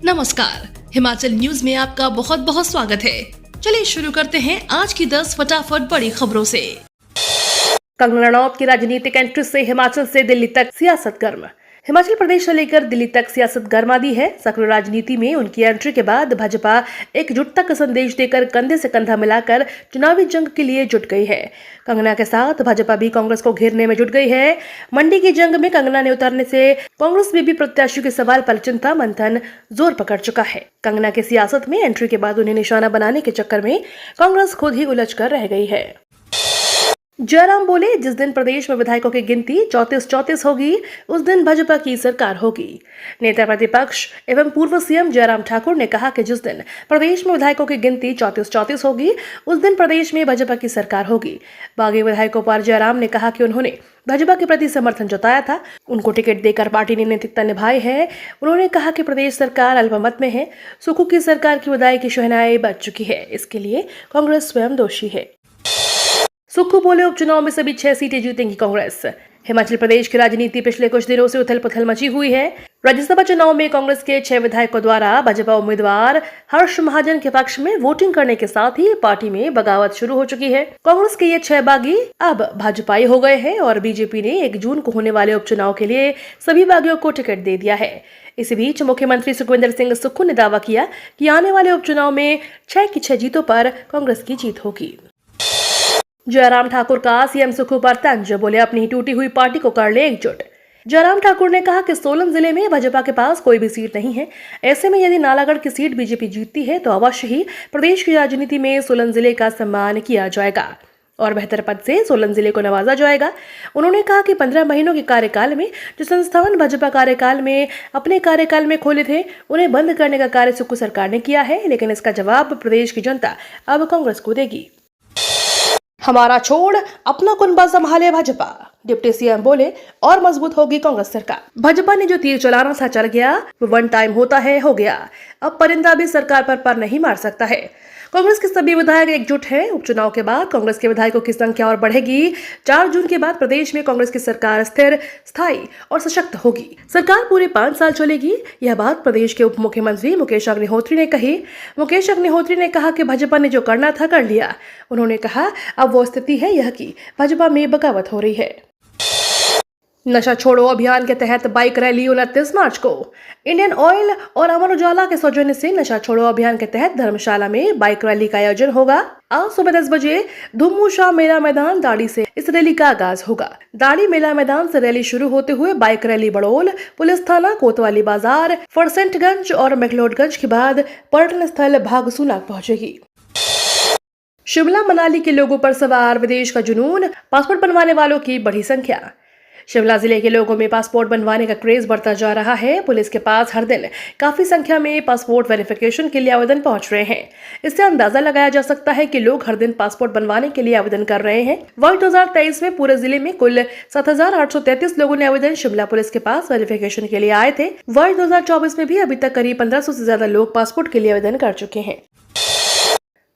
नमस्कार, हिमाचल न्यूज में आपका बहुत बहुत स्वागत है। चलिए शुरू करते हैं आज की 10 फटाफट बड़ी खबरों से। कंगना रनौत की राजनीतिक एंट्री से हिमाचल से दिल्ली तक सियासत गर्म। हिमाचल प्रदेश से लेकर दिल्ली तक सियासत गर्मा दी है। सक्रिय राजनीति में उनकी एंट्री के बाद भाजपा एकजुटता का संदेश देकर कंधे से कंधा मिलाकर चुनावी जंग के लिए जुट गई है। कंगना के साथ भाजपा भी कांग्रेस को घेरने में जुट गई है। मंडी की जंग में कंगना ने उतरने से कांग्रेस में भी प्रत्याशियों के सवाल पर चिंता मंथन जोर पकड़ चुका है। कंगना की सियासत में एंट्री के बाद उन्हें निशाना बनाने के चक्कर में कांग्रेस खुद ही उलझ कर रह गई है। जयराम बोले, जिस दिन प्रदेश में विधायकों की गिनती 34-34 होगी उस दिन भाजपा की सरकार होगी। नेता प्रतिपक्ष एवं पूर्व सीएम जयराम ठाकुर ने कहा कि जिस दिन प्रदेश में विधायकों की गिनती 34-34 होगी उस दिन प्रदेश में भाजपा की सरकार होगी। बागी विधायकों पर जयराम ने कहा कि उन्होंने भाजपा के प्रति समर्थन जताया था, उनको टिकट देकर पार्टी ने नैतिकता निभाई है। उन्होंने कहा कि प्रदेश सरकार अल्पमत में है, सुक्खू की सरकार की विदाई की शहनाई बज चुकी है, इसके लिए कांग्रेस स्वयं दोषी है। सुक्खू बोले, उपचुनाव में सभी 6 सीटें जीतेंगी कांग्रेस। हिमाचल प्रदेश की राजनीति पिछले कुछ दिनों से उथल पुथल मची हुई है। राज्यसभा चुनाव में कांग्रेस के 6 विधायकों द्वारा भाजपा उम्मीदवार हर्ष महाजन के पक्ष में वोटिंग करने के साथ ही पार्टी में बगावत शुरू हो चुकी है। कांग्रेस के ये 6 बागी अब भाजपाई हो गए हैं और बीजेपी ने 1 जून को होने वाले उपचुनाव के लिए सभी बागियों को टिकट दे दिया है। इसी बीच मुख्यमंत्री सुखविंदर सिंह सुक्खू ने दावा किया कि आने वाले उपचुनाव में 6 की 6 जीतों पर कांग्रेस की जीत होगी। जयराम ठाकुर का सीएम सुक्खू पर तंज, बोले अपनी टूटी हुई पार्टी को कर ले एकजुट। जयराम ठाकुर ने कहा कि सोलन जिले में भाजपा के पास कोई भी सीट नहीं है। ऐसे में यदि नालागढ़ की सीट बीजेपी जीतती है तो अवश्य ही प्रदेश की राजनीति में सोलन जिले का सम्मान किया जाएगा और बेहतर पद से सोलन जिले को नवाजा जाएगा। उन्होंने कहा कि 15 महीनों के कार्यकाल में जो संस्थान भाजपा कार्यकाल में अपने कार्यकाल में खोले थे उन्हें बंद करने का कार्य सुक्खू सरकार ने किया है, लेकिन इसका जवाब प्रदेश की जनता अब कांग्रेस को देगी। हमारा छोड़ अपना कुनबा संभाले भाजपा, डिप्टी सीएम बोले, और मजबूत होगी कांग्रेस सरकार। भाजपा ने जो तीर चलाना था चल गया, वो वन टाइम होता है हो गया। अब परिंदा भी सरकार पर नहीं मार सकता है। कांग्रेस के सभी विधायक एकजुट हैं। उपचुनाव के बाद कांग्रेस के विधायकों की संख्या और बढ़ेगी। 4 जून के बाद प्रदेश में कांग्रेस की सरकार स्थिर, स्थायी और सशक्त होगी। सरकार पूरे 5 साल चलेगी। यह बात प्रदेश के उप मुख्यमंत्री मुकेश अग्निहोत्री ने कही। मुकेश अग्निहोत्री ने कहा कि भाजपा ने जो करना था कर लिया। उन्होंने कहा अब वो स्थिति है यह कि भाजपा में बगावत हो रही है। नशा छोड़ो अभियान के तहत बाइक रैली 29 मार्च को। इंडियन ऑयल और अमर उजाला के सौजन्य से नशा छोड़ो अभियान के तहत धर्मशाला में बाइक रैली का आयोजन होगा। आज सुबह 10 बजे धुम्मू शाह मेला मैदान दाड़ी से इस रैली का आगाज होगा। दाड़ी मेला मैदान से रैली शुरू होते हुए बाइक रैली बड़ोल, पुलिस थाना, कोतवाली बाजार, फरसेंटगंज और मैक्लोडगंज के बाद पर्यटन स्थल भागसूना पहुंचेगी। शिमला मनाली के लोगों पर सवार विदेश का जुनून, पासपोर्ट बनवाने वालों की बढ़ी संख्या। शिमला जिले के लोगों में पासपोर्ट बनवाने का क्रेज बढ़ता जा रहा है। पुलिस के पास हर दिन काफी संख्या में पासपोर्ट वेरिफिकेशन के लिए आवेदन पहुंच रहे हैं। इससे अंदाजा लगाया जा सकता है कि लोग हर दिन पासपोर्ट बनवाने के लिए आवेदन कर रहे हैं। वर्ष 2023 में पूरे जिले में कुल 7,833 लोगों ने आवेदन शिमला पुलिस के पास वेरिफिकेशन के लिए आए थे। वर्ष 2024 में भी अभी तक करीब 1500 से ज्यादा लोग पासपोर्ट के लिए आवेदन कर चुके हैं।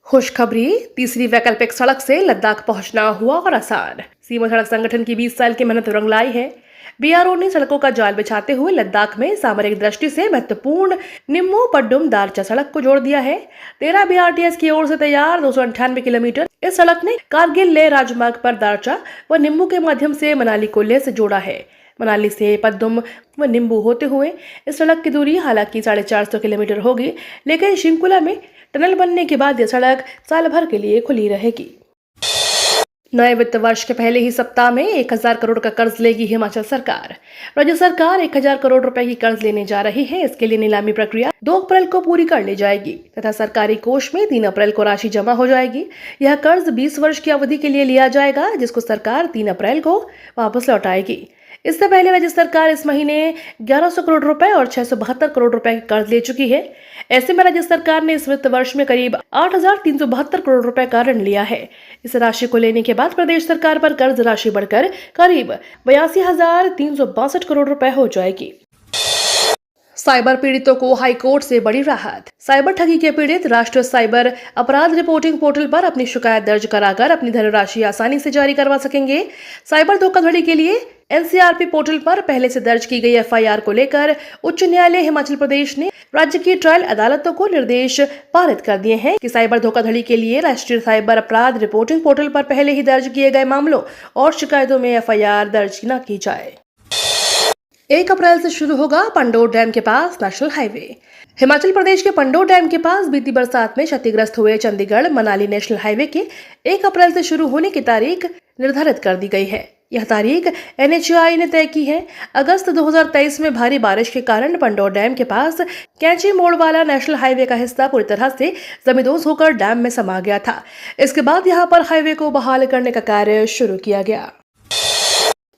खुशखबरी, तीसरी वैकल्पिक सड़क से लद्दाख पहुंचना हुआ और आसान। सीमा सड़क संगठन की 20 साल की मेहनत रंग लाई है। बीआरओ ने सड़कों का जाल बिछाते हुए लद्दाख में सामरिक दृष्टि से महत्वपूर्ण निम्मो पड्डुम दारचा सड़क को जोड़ दिया है। 13 बीआरटीएस की ओर से तैयार 298 किलोमीटर इस सड़क ने कारगिल लेह राजमार्ग पर दारचा व निम्बू के माध्यम से मनाली को लेह से जोड़ा है। मनाली से पद्दुम व निम्बू होते हुए इस सड़क की दूरी हालांकि 450 किलोमीटर होगी, लेकिन शिंकुला में टनल बनने के बाद यह सड़क साल भर के लिए खुली रहेगी। नए वित्त वर्ष के पहले ही सप्ताह में 1000 करोड़ का कर्ज लेगी हिमाचल सरकार। राज्य सरकार 1000 करोड़ रुपए की कर्ज लेने जा रही है। इसके लिए नीलामी प्रक्रिया 2 अप्रैल को पूरी कर ली जाएगी तथा सरकारी कोष में 3 अप्रैल को राशि जमा हो जाएगी। यह कर्ज 20 वर्ष की अवधि के लिए लिया जाएगा, जिसको सरकार 3 अप्रैल को वापस लौटाएगी। इससे पहले राज्य सरकार इस महीने 1100 करोड़ रुपए और 672 करोड़ रुपए का कर्ज ले चुकी है। ऐसे में राज्य सरकार ने इस वित्त वर्ष में करीब 8,372 करोड़ रुपए का ऋण लिया है। इस राशि को लेने के बाद प्रदेश सरकार पर कर्ज राशि बढ़कर करीब 82,362 करोड़ रुपए हो जाएगी। साइबर पीड़ितों को हाईकोर्ट से बड़ी राहत। साइबर ठगी के पीड़ित राष्ट्रीय साइबर अपराध रिपोर्टिंग पोर्टल पर अपनी शिकायत दर्ज कराकर अपनी धनराशि आसानी से जारी करवा सकेंगे। साइबर धोखाधड़ी के लिए एनसीआरपी पोर्टल पर पहले से दर्ज की गई एफआईआर को लेकर उच्च न्यायालय हिमाचल प्रदेश ने राज्य की ट्रायल अदालतों को निर्देश पारित कर दिए हैं कि साइबर धोखाधड़ी के लिए राष्ट्रीय साइबर अपराध रिपोर्टिंग पोर्टल पर पहले ही दर्ज किए गए मामलों और शिकायतों में एफआईआर दर्ज न की जाए। 1 अप्रैल से शुरू होगा पंडोर डैम के पास नेशनल हाईवे। हिमाचल प्रदेश के पंडोर डैम के पास बीती बरसात में क्षतिग्रस्त हुए चंडीगढ़ मनाली नेशनल हाईवे के 1 अप्रैल से शुरू होने की तारीख निर्धारित कर दी गई है। यह तारीख NHAI ने तय की है। अगस्त 2023 में भारी बारिश के कारण पंडोर डैम के पास कैंची मोड़ वाला नेशनल हाईवे का हिस्सा पूरी तरह से जमींदोज होकर डैम में समा गया था। इसके बाद यहां पर हाईवे को बहाल करने का कार्य शुरू किया गया।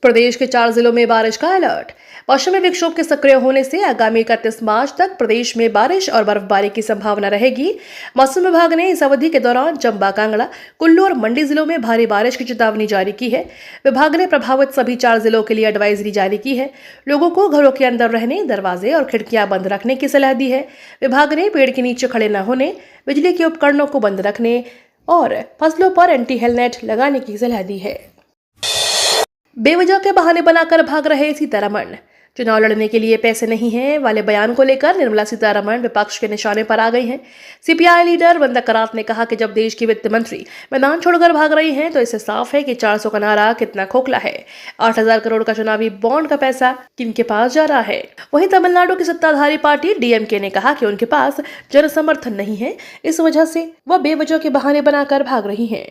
प्रदेश के 4 जिलों में बारिश का अलर्ट। पश्चिमी विक्षोभ के सक्रिय होने से आगामी 31 मार्च तक प्रदेश में बारिश और बर्फबारी की संभावना रहेगी। मौसम विभाग ने इस अवधि के दौरान चंबा, कांगड़ा, कुल्लू और मंडी जिलों में भारी बारिश की चेतावनी जारी की है। विभाग ने प्रभावित सभी 4 जिलों के लिए एडवाइजरी जारी की है। लोगों को घरों के अंदर रहने, दरवाजे और खिड़कियां बंद रखने की सलाह दी है। विभाग ने पेड़ के नीचे खड़े न होने, बिजली के उपकरणों को बंद रखने और फसलों पर एंटी हेल नेट लगाने की सलाह दी है। बेवजह के बहाने बनाकर भाग रहे सीतारमण। चुनाव लड़ने के लिए पैसे नहीं हैं वाले बयान को लेकर निर्मला सीतारमण विपक्ष के निशाने पर आ गई हैं। सीपीआई लीडर वंदा करात ने कहा कि जब देश की वित्त मंत्री मैदान छोड़कर भाग रही हैं तो इससे साफ है कि 400 का नारा कितना खोखला है। 8,000 करोड़ का चुनावी बॉन्ड का पैसा किनके पास जा रहा है। वहीं तमिलनाडु की सत्ताधारी पार्टी DMK ने कहा कि उनके पास जनसमर्थन नहीं है, इस वजह से वह बेवजह के बहाने बनाकर भाग रही है।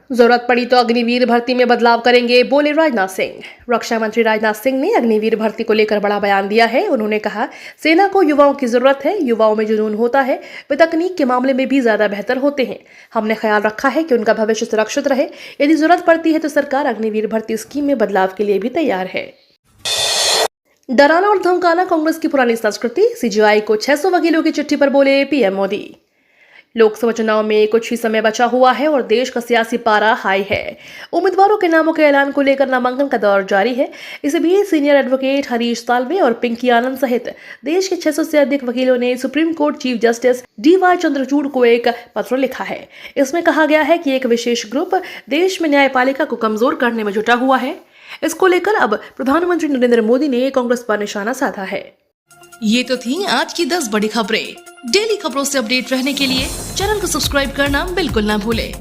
जरूरत पड़ी तो अग्निवीर भर्ती में बदलाव करेंगे, बोले राजनाथ सिंह। रक्षा मंत्री राजनाथ सिंह ने अग्निवीर भर्ती को लेकर बड़ा बयान दिया है। उन्होंने कहा, सेना को युवाओं की जरूरत है। युवाओं में जुनून होता है, वे तकनीक के मामले में भी ज्यादा बेहतर होते हैं। हमने ख्याल रखा है कि उनका भविष्य सुरक्षित रहे। यदि जरूरत पड़ती है तो सरकार अग्निवीर भर्ती स्कीम में बदलाव के लिए भी तैयार है। डराना और धमकाना कांग्रेस की पुरानी संस्कृति। CJI को 600 वकीलों की चिट्ठी पर बोले PM मोदी। लोकसभा चुनाव में कुछ ही समय बचा हुआ है और देश का सियासी पारा हाई है। उम्मीदवारों के नामों के ऐलान को लेकर नामांकन का दौर जारी है। इसी बीच सीनियर एडवोकेट हरीश साल्वे और पिंकी आनंद सहित देश के 600 से अधिक वकीलों ने supreme court chief justice DY Chandrachud को एक पत्र लिखा है। इसमें कहा गया है कि एक विशेष ग्रुप देश में न्यायपालिका को कमजोर करने में जुटा हुआ है। इसको लेकर अब प्रधानमंत्री नरेंद्र मोदी ने कांग्रेस पर निशाना साधा है। ये तो थी आज की 10 बड़ी खबरें। डेली खबरों से अपडेट रहने के लिए चैनल को सब्सक्राइब करना बिल्कुल ना भूलें।